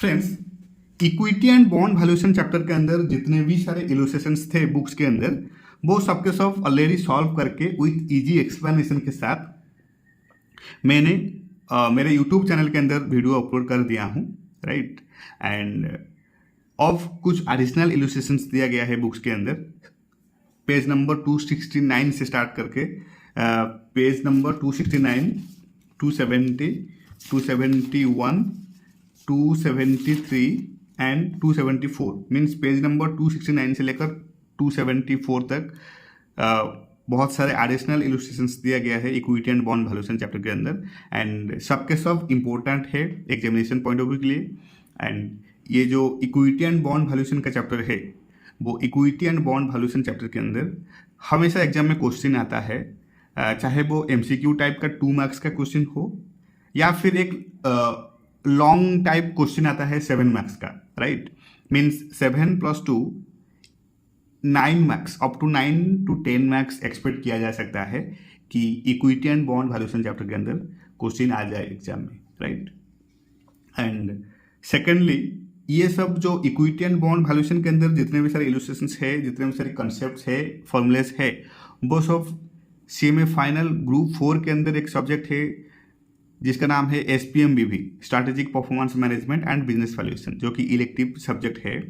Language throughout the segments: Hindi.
Friends, equity and bond valuation chapter के अंदर जितने भी सारे इलस्ट्रेशंस थे बुक्स के अंदर, वो सबके सब ऑलरेडी सॉल्व करके विथ इजी एक्सप्लेनेशन के साथ मैंने मेरे यूट्यूब चैनल के अंदर वीडियो अपलोड कर दिया हूँ, राइट। एंड ऑफ कुछ एडिशनल इलस्ट्रेशंस दिया गया है बुक्स के अंदर, पेज नंबर 269 से स्टार्ट करके page number 269, 270, 271, 273 and 274 means page number 269 से लेकर 274 तक बहुत सारे एडिशनल इलस्ट्रेशंस दिया गया है equity and bond valuation chapter के अंदर। एंड सबके सब इम्पोर्टेंट है एग्जामिनेशन पॉइंट ऑफ व्यू के लिए। एंड ये जो इक्विटी एंड बॉन्ड वैल्यूएशन का चैप्टर है, वो equity and bond valuation chapter के अंदर हमेशा एग्जाम में क्वेश्चन आता है, चाहे वो MCQ टाइप का 2 मार्क्स का क्वेश्चन हो या फिर एक लॉन्ग टाइप क्वेश्चन आता है 7 मार्क्स का, right. Means 7 + 2 9 marks, up to 9 to 10 marks expect किया जा सकता है कि equity and bond valuation chapter के अंदर क्वेश्चन आ जाए एग्जाम में, राइट। एंड सेकेंडली, ये सब जो इक्विटी एंड बॉन्ड वैल्यूएशन के अंदर जितने भी सारे इलस्ट्रेशंस है, जितने भी सारे कॉन्सेप्ट्स है, फॉर्मूलेस है, वो सब CMA फाइनल ग्रुप 4 के अंदर एक सब्जेक्ट है जिसका नाम है SPMBV, strategic performance management and business valuation, जो कि इलेक्टिव सब्जेक्ट है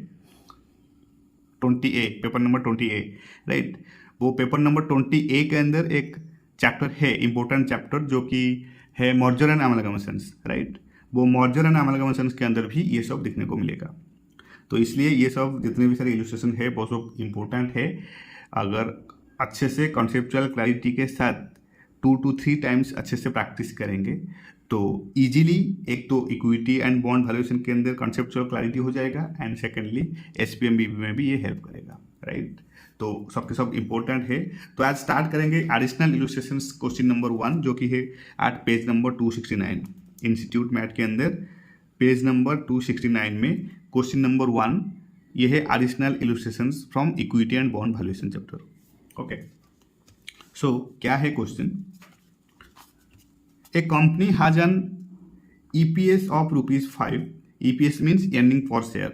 20A, paper number 20A, right. वो पेपर नंबर 20A के अंदर एक चैप्टर है, इंपॉर्टेंट चैप्टर, जो कि है मर्जर एंड अमलगमेशंस, राइट। वो मर्जर एंड अमलगमेशंस के अंदर भी ये सब दिखने को मिलेगा। तो इसलिए ये सब जितने भी सारे इलस्ट्रेशन है वो सब इम्पोर्टेंट है। अगर अच्छे से कॉन्सेप्चुअल क्लैरिटी के साथ 2 to 3 टाइम्स अच्छे से प्रैक्टिस करेंगे तो इजीली एक तो इक्विटी एंड बॉन्ड वैल्यूएशन के अंदर कॉन्सेप्चुअल क्लैरिटी हो जाएगा, एंड सेकेंडली SPMBV में भी ये हेल्प करेगा, राइट। तो सबके सब इम्पोर्टेंट है। तो आज स्टार्ट करेंगे एडिशनल इलस्ट्रेशंस क्वेश्चन नंबर 1, जो कि है at page number 269 institute math के अंदर पेज नंबर 269 में क्वेश्चन नंबर 1 ये है additional illustrations from equity and bond valuation chapter. Okay, so क्या है question? A company has an EPS of ₹5. EPS means earning per share.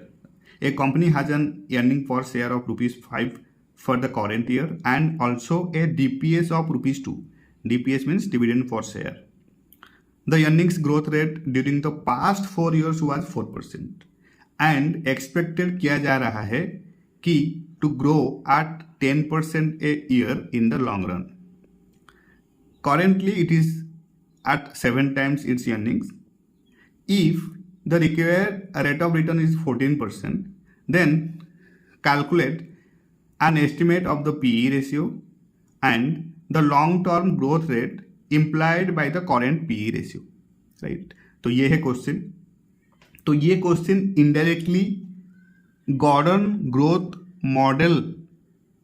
A company has an earning per share of ₹5 for the current year and also a DPS of ₹2. DPS means dividend per share. The earnings growth rate during the past 4 years was 4% and expected किया जा रहा है कि to grow at 10% a year in the long run. Currently it is at 7 times its earnings. If the required rate of return is 14%, then calculate an estimate of the PE ratio and the long-term growth rate implied by the current PE ratio, right? तो ये है क्वेश्चन। तो ये question indirectly Gordon growth model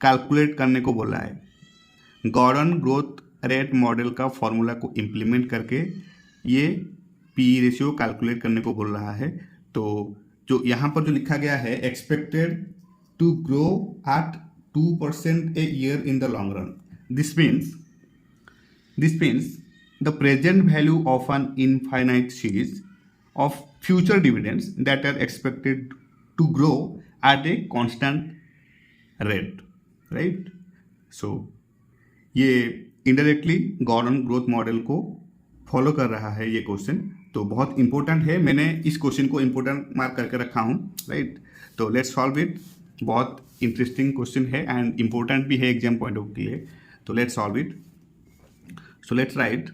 calculate करने को बोला है। गॉर्डन ग्रोथ रेट मॉडल का फॉर्मूला को इम्प्लीमेंट करके ये PE रेशियो कैलकुलेट करने को बोल रहा है। तो जो यहाँ पर जो लिखा गया है, expected to grow at 2% a year in the long run, this means the present value of an infinite series of future dividends that are expected to grow at a constant rate, right. So ये इनडायरेक्टली गॉर्डन ग्रोथ मॉडल को फॉलो कर रहा है ये क्वेश्चन। तो बहुत इंपॉर्टेंट है, मैंने इस क्वेश्चन को इंपॉर्टेंट मार्क करके रखा हूँ, राइट। तो लेट्स सॉल्व इट। बहुत इंटरेस्टिंग क्वेश्चन है एंड इंपॉर्टेंट भी है एग्जाम पॉइंट ऑफ व्यू के लिए। तो let's solve it. So let's write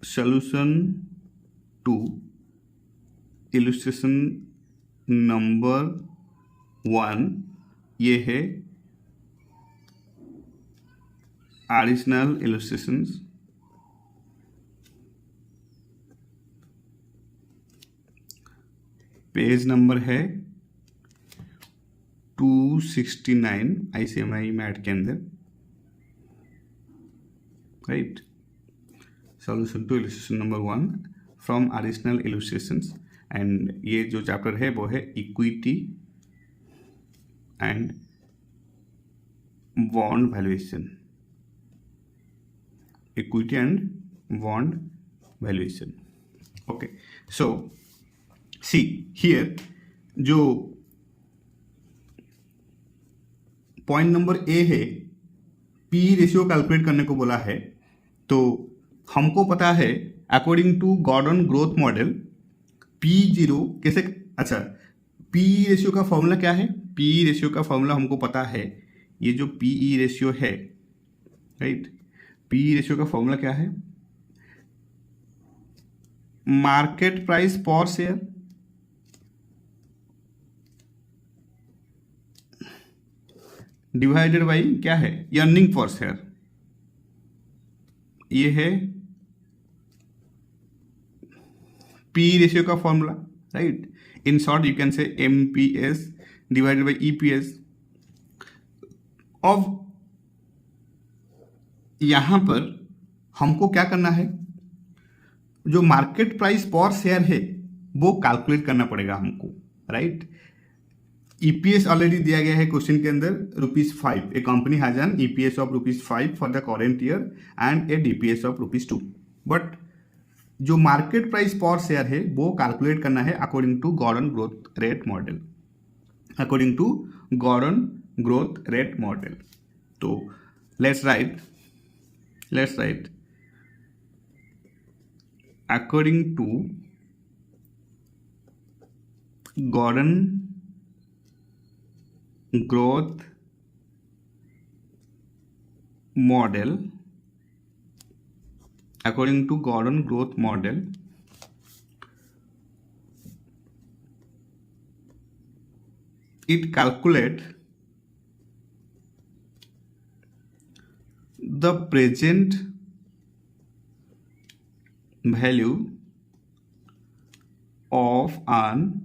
solution to illustration number 1। ये है एडिशनल इलस्ट्रेशंस पेज नंबर है 269 ICMA मैथ के अंदर, right. Solution to illustration number 1 from additional illustrations. And ये जो चैप्टर है वो है equity and bond valuation, equity and bond valuation. Okay, so see here जो पॉइंट नंबर ए है, पी रेशियो कैलकुलेट करने को बोला है। तो हमको पता है according to Gordon growth model P0 कैसे, अच्छा पी रेशियो का फॉर्मूला क्या है? पी रेशियो का फॉर्मूला हमको पता है, ये जो पीई रेशियो है, राइट, पी रेशियो का फॉर्मूला क्या है? Market price per share divided by क्या है? Earning per share. ये है पी रेशियो का formula, right. In short you can से एमपीएस डिवाइडेड बाई ईपीएस। अब यहां पर हमको क्या करना है? जो मार्केट प्राइस पर शेयर है वो कैलकुलेट करना पड़ेगा हमको, राइट। ईपीएस ऑलरेडी दिया गया है क्वेश्चन के अंदर, ₹5। A company has an EPS of ₹5 for the current year and a DPS of ₹2। But जो मार्केट प्राइस पर शेयर है वो कैलकुलेट करना है according to Gordon growth rate model, according to Gordon growth rate model. तो let's write according to Gordon growth model, according to Gordon growth model, it calculate the present value of an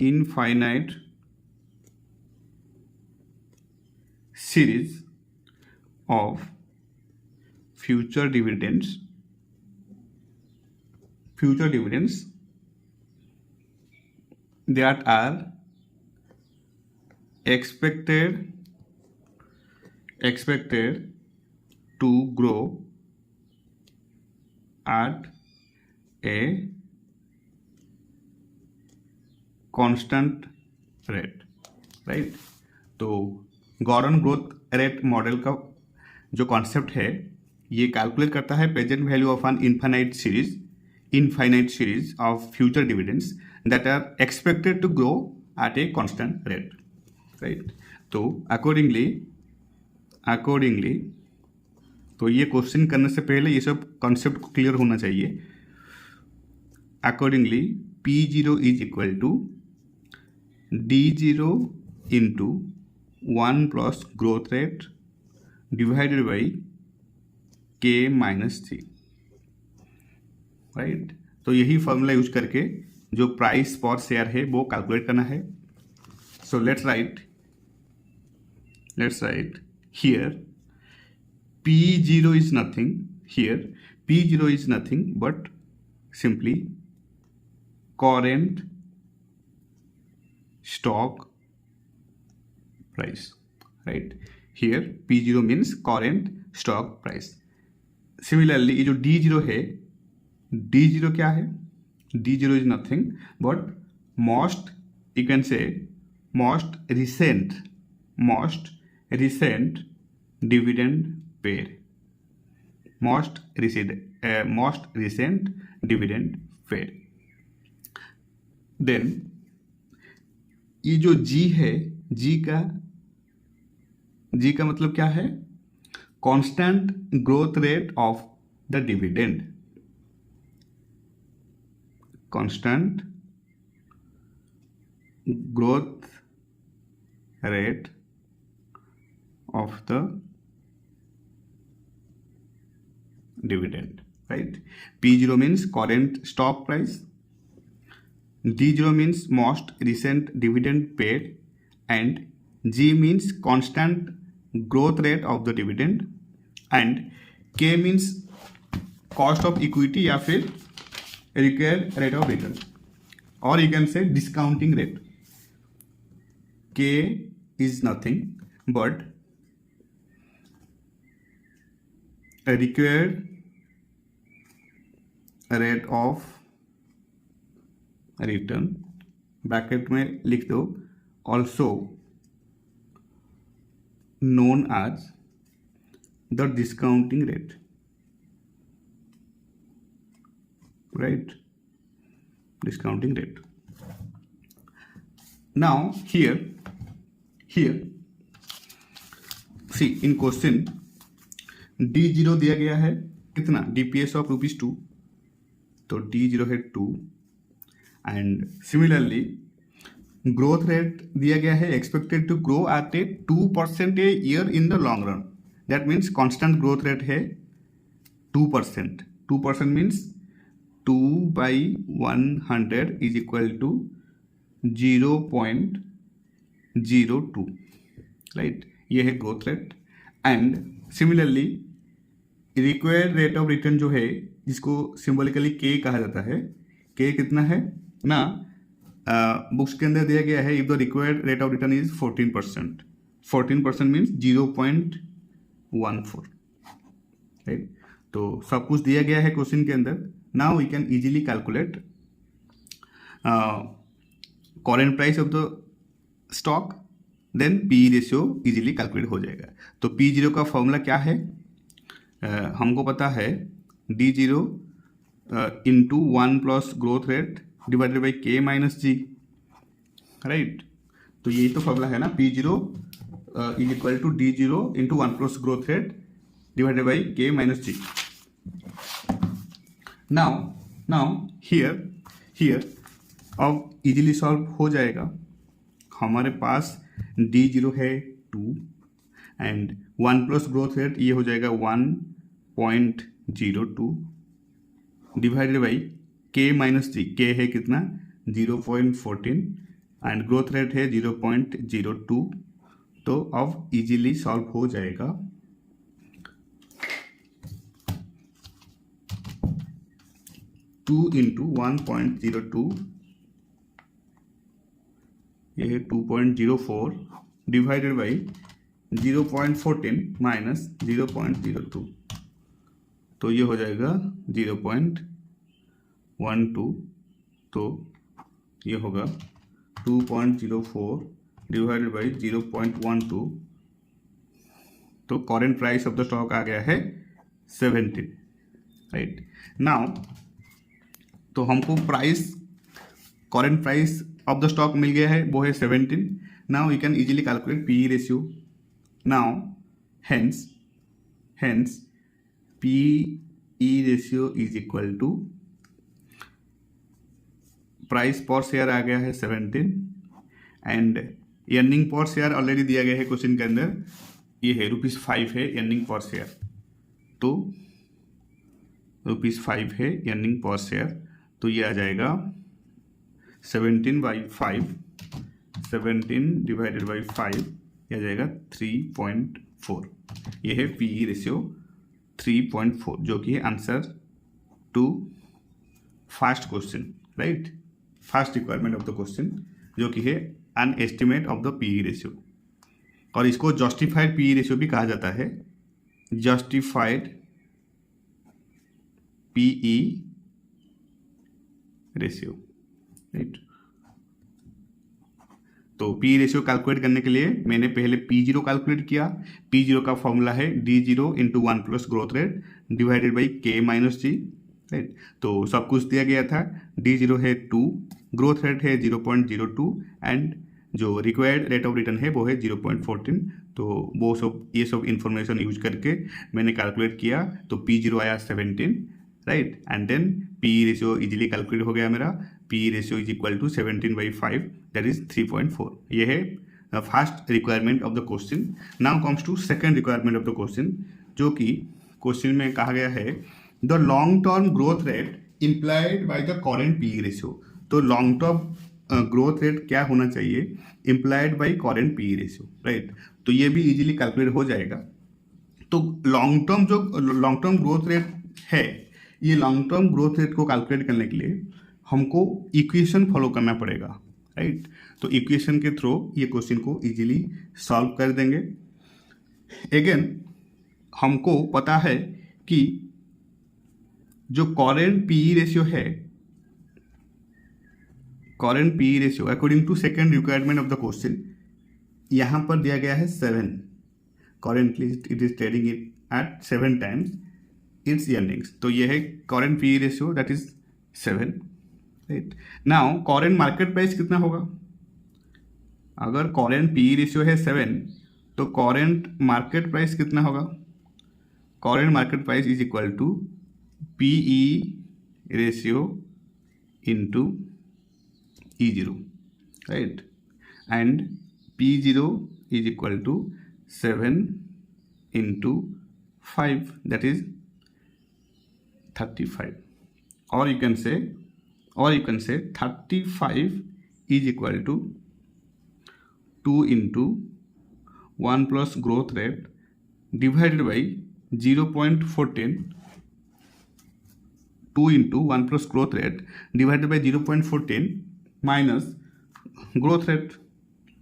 infinite series of future dividends that are expected to grow at a constant rate, right. तो गॉर्डन ग्रोथ रेट मॉडल का जो कॉन्सेप्ट है ये कैलकुलेट करता है present value of an infinite series of future dividends that are expected to grow at a constant rate, right. तो अकॉर्डिंगली तो ये क्वेश्चन करने से पहले ये सब कॉन्सेप्ट क्लियर होना चाहिए। Accordingly P0 is equal to D0 into 1 plus growth rate divided by K-3, right. तो यही फॉर्मूला यूज करके जो प्राइस पर शेयर है वो कैलकुलेट करना है। सो let's right here P0 is nothing here. P0 is nothing but simply current stock price, right? Here P0 means current stock price. Similarly ये जो D0 है, D0 क्या है? D0 is nothing but most, you can say most recent dividend paid, most recent dividend paid। Then ये जो G है, G का मतलब क्या है? Constant growth rate of the dividend, constant growth rate of the dividend, right? P0 means current stock price, D0 means most recent dividend paid, and G means constant growth rate of the dividend, and K means cost of equity या फिर required rate of return, or you can say discounting rate। K is nothing but a required rate of return, bracket में लिख दो also known as the discounting rate, right, discounting rate. Now here see in question D0 दिया गया है कितना, DPS ऑफ ₹2, तो D0 है 2 एंड सिमिलरली ग्रोथ रेट दिया गया है expected to grow at a 2% a year in the long run, that means constant growth rate है 2%. 2% means 2/100 is equal to 0.02, right, ये है growth rate. And similarly required rate of return जो है, जिसको सिंबॉलिकली के कहा जाता है, के कितना है ना, बुक्स के अंदर दिया गया है if the required rate of return is 14%. 14% means 0.14, right. तो सब कुछ दिया गया है क्वेश्चन के अंदर. Now we can easily calculate current price of the stock, then PE ratio easily calculate हो जाएगा. तो P0 का फॉर्मूला क्या है, हमको पता है D0 into 1 plus growth rate divided by K minus G, right. तो यही तो फॉर्मूला है ना, P0 is equal to D0 into 1 plus growth rate divided by K minus G. Now here अब इजीली सॉल्व हो जाएगा. हमारे पास D0 है 2 एंड 1 प्लस ग्रोथ रेट ये हो जाएगा 1.02 divided by K minus G. K है कितना 0.14 एंड ग्रोथ रेट है 0.02. तो अब इजीली सॉल्व हो जाएगा. 2 इंटू 1.02 ये है 2.04 डिवाइडेड बाई 0.14 माइनस 0.02, तो ये हो जाएगा 0.12. तो ये होगा 2.04 डिवाइडेड बाई 0.12. तो current price of the stock आ गया है 17, राइट. नाउ तो हमको price, current price of the stock मिल गया है, वो है 17. Now we can easily calculate PE ratio. Now hence PE ratio is equal to price per share आ गया है 17 and earning per share already दिया गया है क्वेश्चन के अंदर, ये है ₹5 है अर्निंग पर शेयर. तो ₹5 है अर्निंग पर शेयर, तो ये आ जाएगा 17/5, 17 डिवाइडेड बाई 5, ये आ जाएगा 3.4. ये है पीई रेशियो 3.4, जो कि है answer to first question, right, first requirement of the question, जो कि है an estimate of the PE ratio. और इसको जस्टिफाइड पीई रेशियो भी कहा जाता है, जस्टिफाइड पीई रेशियो, राइट. तो पी रेशियो कैलकुलेट करने के लिए मैंने पहले P0 कैलकुलेट किया. P0 का फॉर्मूला है D0 into 1 plus growth rate divided by K minus G, right. तो सब कुछ दिया गया था. D0 है 2, ग्रोथ रेट है 0.02 एंड जो रिक्वायर्ड रेट ऑफ रिटर्न है वो है 0.14. तो वो सब ये सब इंफॉर्मेशन यूज करके मैंने कैलकुलेट किया. तो P0 आया 17, right, and then P ratio easily calculate हो गया मेरा. P ratio is equal to 17/5, that is 3.4. ये है first requirement of the question. Now comes to second requirement of the question, जो कि क्वेश्चन में कहा गया है the long term growth rate implied by the current P ratio. तो लॉन्ग टर्म ग्रोथ रेट क्या होना चाहिए implied by current P ratio, right. तो ये भी इजीली कैलकुलेट हो जाएगा. तो लॉन्ग टर्म ग्रोथ रेट है, ये लॉन्ग टर्म ग्रोथ रेट को कैलकुलेट करने के लिए हमको इक्वेशन फॉलो करना पड़ेगा, राइट. तो इक्वेशन के थ्रू ये क्वेश्चन को इजीली सॉल्व कर देंगे. अगेन हमको पता है कि जो करेंट पीई रेशियो है, current PE ratio according to second requirement of the question यहाँ पर दिया गया है 7। Currently it is trading it at 7 times it's earnings. तो ये है current PE ratio, that is 7, right. Now current market price कितना होगा? अगर करेंट पीई रेशियो है 7 तो करेंट मार्केट प्राइस कितना होगा? Current market price is equal to PE ratio into E0, right? And P0 is equal to 7 into 5, that is 35. Or you can say 35 is equal to 2 into 1 plus growth rate divided by 0.14. 2 into 1 plus growth rate divided by 0.14 minus growth rate,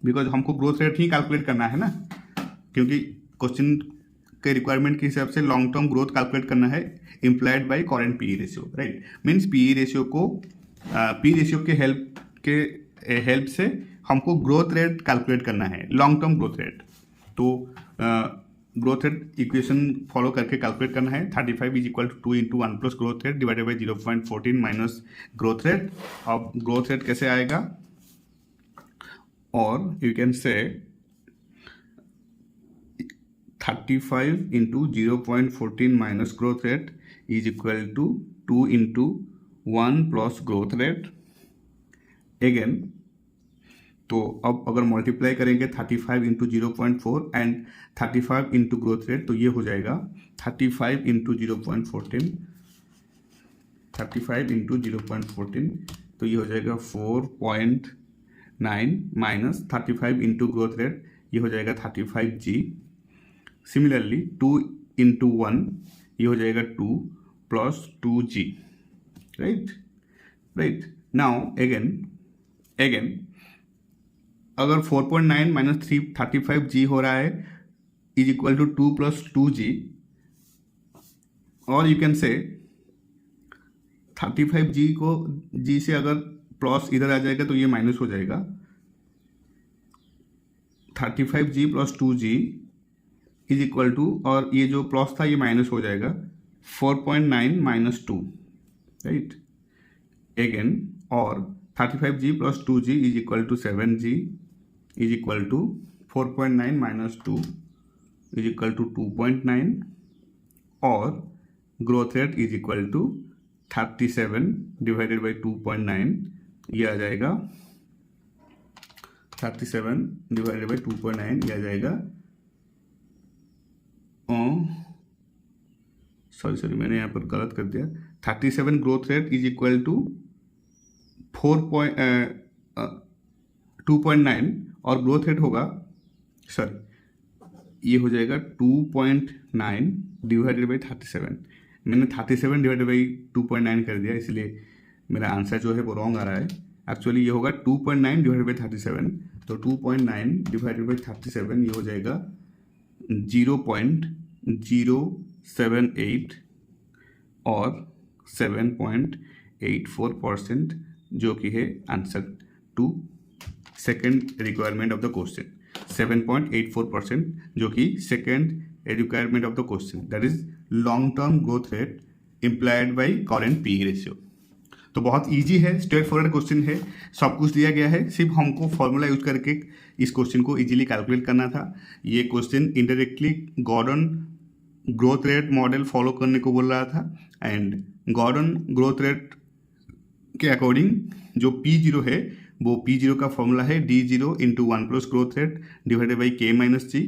because हमको ग्रोथ रेट ही कैलकुलेट करना है ना, क्योंकि क्वेश्चन के रिक्वायरमेंट के हिसाब से लॉन्ग टर्म ग्रोथ कैलकुलेट करना है implied by current PE ratio, right. Means PE ratio को पी रेशियो के हेल्प से हमको ग्रोथ रेट कैलकुलेट करना है, लॉन्ग टर्म ग्रोथ रेट। तो ग्रोथ रेट इक्वेशन फॉलो करके कैलकुलेट करना है। 35 is equal to 2 into 1 plus growth rate divided by 0.14 minus growth rate. अब ग्रोथ रेट कैसे आएगा? और you can say 35 into 0.14 minus growth rate is equal to 2 into 1 plus growth rate again. तो अब अगर मल्टीप्लाई करेंगे 35 into 0.4 and 35 into growth rate, तो ये हो जाएगा 35 इंटू 0.14, 35 इंटू 0.14, तो ये हो जाएगा 4.9 माइनस 35 इंटू ग्रोथ रेट, ये हो जाएगा 35G। सिमिलरली 2 इंटू 1 ये हो जाएगा 2 plus 2G, right. Now again अगर 4.9 माइनस 35G हो रहा है is equal to 2 plus 2G, और यू कैन से 35G को G से अगर प्लस इधर आ जाएगा तो ये माइनस हो जाएगा। 35G plus 2G is equal to, और ये जो प्लस था ये माइनस हो जाएगा 4.9 माइनस 2, राइट। अगेन और 35G plus 2G is equal to 7G is equal to 4.9 minus 2 is equal to 2.9, और growth rate is equal to 37 divided by 2.9, ये आ जाएगा 37 डिवाइडेड बाई 2.9, ये आ जाएगा सॉरी मैंने यहाँ पर गलत कर दिया। 37 growth rate is equal to 2.9 और ग्रोथ रेट होगा, सॉरी ये हो जाएगा 2.9 डिवाइडेड बाई 37। मैंने 37 डिवाइडेड बाई 2.9 कर दिया, इसलिए मेरा आंसर जो है वो रॉन्ग आ रहा है। एक्चुअली ये होगा 2.9 डिवाइडेड बाई 37, तो 2.9 डिवाइडेड बाई 37 ये हो जाएगा 0.078 और 7.84%, जो कि है answer to second requirement of the question. 7.84% जो कि second requirement of the question, that is long term growth rate implied by current PE ratio. तो बहुत इजी है, स्ट्रेट फॉरवर्ड क्वेश्चन है, सब कुछ दिया गया है, सिर्फ हमको फॉर्मूला यूज करके इस क्वेश्चन को इजीली कैलकुलेट करना था। ये question indirectly Gordon growth rate model follow करने को बोल रहा था, एंड गॉर्डन ग्रोथ रेट के अकॉर्डिंग जो P0 है वो P0 का फॉर्मूला है D0 into 1 plus growth rate divided by K minus G।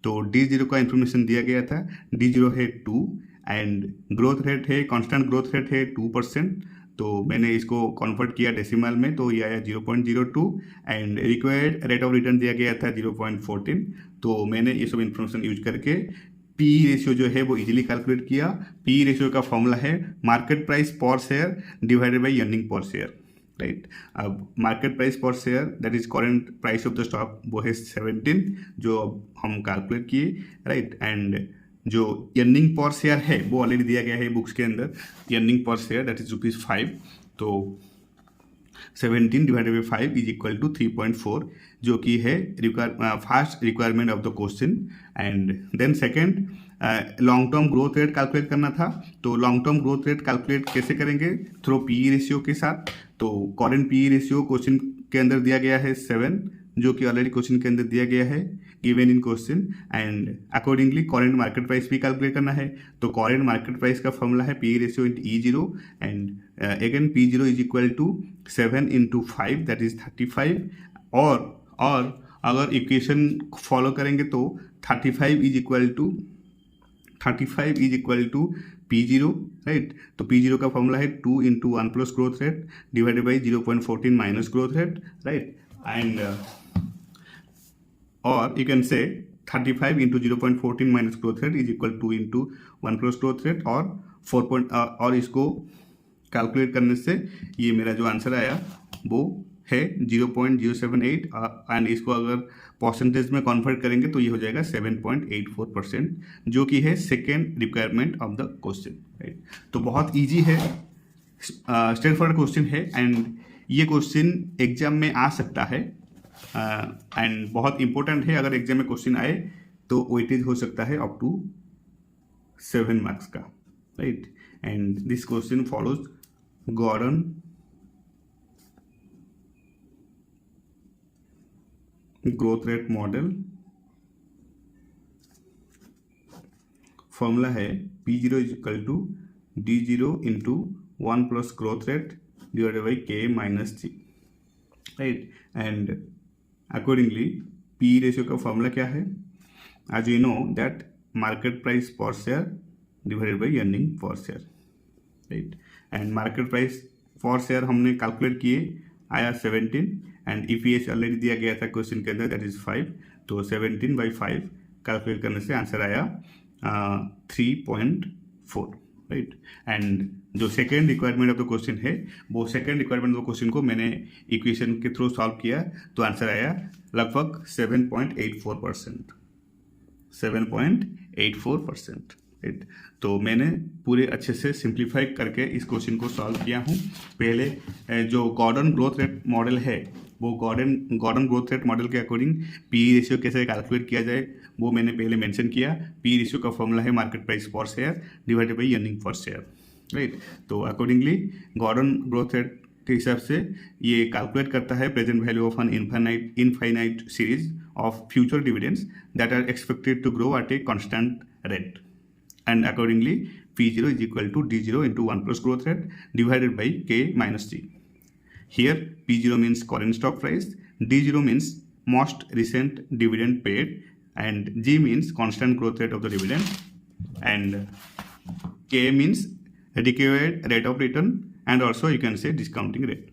तो D0 का इन्फॉर्मेशन दिया गया था, D0 है 2 एंड ग्रोथ रेट है, कांस्टेंट ग्रोथ रेट है 2%। तो मैंने इसको कन्वर्ट किया डेसिमल में, तो ये आया 0.02 and required rate of return दिया गया था 0.14। तो मैंने ये सब इन्फॉर्मेशन यूज करके पी रेशियो जो है वो इजीली कैलकुलेट किया। पी रेशियो का फॉर्मूला है market price per share divided by earning per share, right. अब market price per share that is current price of the stock, वो है 17 जो हम कैलकुलेट किए, राइट। एंड जो अर्निंग पर शेयर है वो ऑलरेडी दिया गया है बुक्स के अंदर, earning per share that is ₹5। तो 17 divided by 5 is equal to 3.4, जो कि है first requirement of the question. And then second, long term growth rate calculate करना था। तो long term growth rate calculate कैसे करेंगे? थ्रू पीई रेशियो के साथ। तो करेंट पीई रेशियो क्वेश्चन के अंदर दिया गया है 7, जो कि ऑलरेडी क्वेश्चन के अंदर दिया गया है given in question. And accordingly current market price भी कैलकुलेट करना है। तो करेंट मार्केट प्राइस का फॉर्मूला है P ratio into E0 and again P0 is equal to 7 into 5 that is 35। और अगर इक्वेशन फॉलो करेंगे तो 35 is equal to P0, right. तो P0 का फॉर्मूला है 2 into 1 plus growth rate divided by 0.14 minus growth rate, right. And or you can say 35 into 0.14 minus growth rate is equal to 2 into 1 plus growth rate और 4 और इसको कैलकुलेट करने से ये मेरा जो आंसर आया वो है 0.078 एंड इसको अगर परसेंटेज में कन्वर्ट करेंगे तो ये हो जाएगा 7.84%, जो कि है second requirement of the question, right. तो बहुत ईजी है, स्ट्रेट फॉरवर्ड क्वेश्चन है एंड ये क्वेश्चन एग्जाम में आ सकता है एंड बहुत इंपॉर्टेंट है। अगर एग्जाम में क्वेश्चन आए तो वेटेज हो सकता है अप टू 7 मार्क्स का, right. And this question follows Gordon growth rate model. Formula है P0 is equal to D0 into 1 plus growth rate divided by K minus G, right. And accordingly P ratio का फॉर्मूला क्या है? As you know that market price per share divided by earning per share, right. And market price per share हमने कैलकुलेट किए, आया 17 एंड EPS ऑलरेडी दिया गया था क्वेश्चन के अंदर दैट इज 5। तो 17/5 कैलकुलेट करने से आंसर आया 3.4, राइट। एंड जो second requirement of the question है वो second requirement of the question को मैंने इक्वेशन के थ्रू सॉल्व किया तो आंसर आया लगभग 7.84%, 7.84%, राइट। तो मैंने पूरे अच्छे से सिंप्लीफाई करके इस क्वेश्चन को सॉल्व किया हूँ। पहले जो गॉर्डन ग्रोथ रेट मॉडल है वो गॉर्डन ग्रोथ रेट मॉडल के अकॉर्डिंग पी रेशियो कैसे कैलकुलेट किया जाए वो मैंने पहले मेंशन किया। पी रेशियो का फॉर्मूला है market price per share divided by earning per share, right. तो अकॉर्डिंगली गॉर्डन ग्रोथ रेट के हिसाब से ये कैलकुलेट करता है present value of an infinite series of future dividends that are expected to grow at a constant rate and accordingly P0 is equal to D0 into 1 plus growth rate divided by K minus G. Here P0 means current stock price, D0 means most recent dividend paid and G means constant growth rate of the dividend and K means required rate of return and also you can say discounting rate,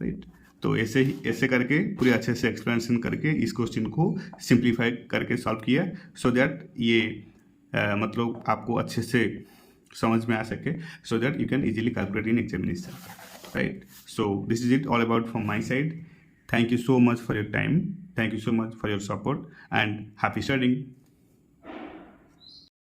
right. तो ऐसे करके पूरे अच्छे से एक्सप्लेनेशन करके इस क्वेश्चन को सिंप्लीफाई करके सॉल्व किया सो दैट ये मतलब आपको अच्छे से समझ में आ सके so that you can easily calculate in examination, right. So this is it all about from my side. Thank you so much for your time, thank you so much for your support and happy studying.